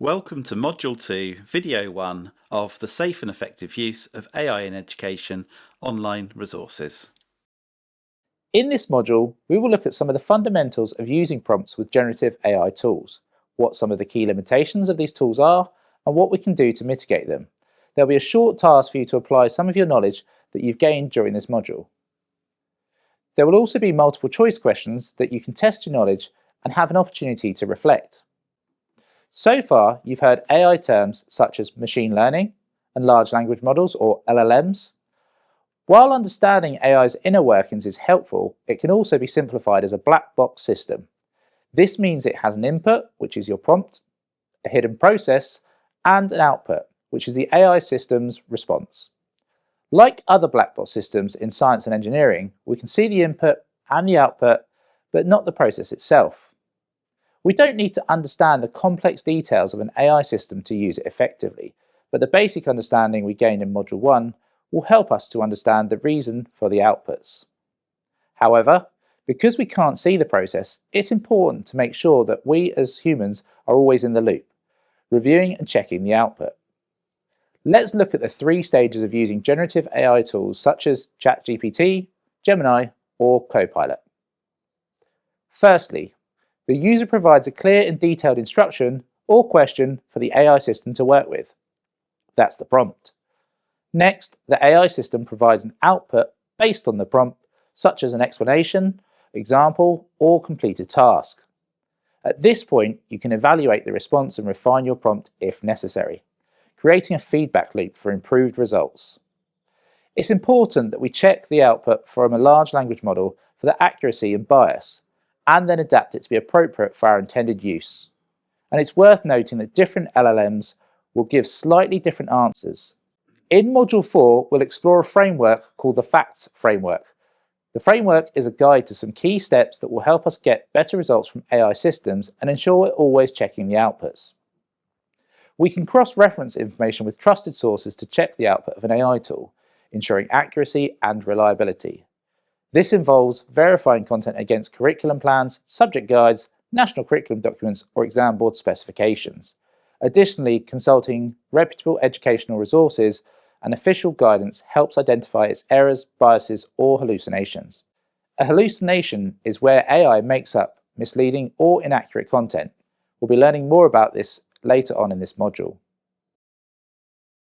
Welcome to Module 2, Video 1 of the Safe and Effective Use of AI in Education Online Resources. In this module, we will look at some of the fundamentals of using prompts with generative AI tools, what some of the key limitations of these tools are, and what we can do to mitigate them. There will be a short task for you to apply some of your knowledge that you've gained during this module. There will also be multiple choice questions that you can test your knowledge and have an opportunity to reflect. So far, you've heard AI terms such as machine learning and large language models, or LLMs. While understanding AI's inner workings is helpful, it can also be simplified as a black box system. This means it has an input, which is your prompt, a hidden process, and an output, which is the AI system's response. Like other black box systems in science and engineering, we can see the input and the output, but not the process itself. We don't need to understand the complex details of an AI system to use it effectively, but the basic understanding we gained in Module 1 will help us to understand the reason for the outputs. However, because we can't see the process, it's important to make sure that we as humans are always in the loop, reviewing and checking the output. Let's look at the 3 stages of using generative AI tools such as ChatGPT, Gemini, or Copilot. Firstly, the user provides a clear and detailed instruction or question for the AI system to work with. That's the prompt. Next, the AI system provides an output based on the prompt, such as an explanation, example, or completed task. At this point, you can evaluate the response and refine your prompt if necessary, creating a feedback loop for improved results. It's important that we check the output from a large language model for the accuracy and bias, and then adapt it to be appropriate for our intended use. And it's worth noting that different LLMs will give slightly different answers. In Module 4, we'll explore a framework called the FACTS framework. The framework is a guide to some key steps that will help us get better results from AI systems and ensure we're always checking the outputs. We can cross-reference information with trusted sources to check the output of an AI tool, ensuring accuracy and reliability. This involves verifying content against curriculum plans, subject guides, national curriculum documents, or exam board specifications. Additionally, consulting reputable educational resources and official guidance helps identify its errors, biases, or hallucinations. A hallucination is where AI makes up misleading or inaccurate content. We'll be learning more about this later on in this module.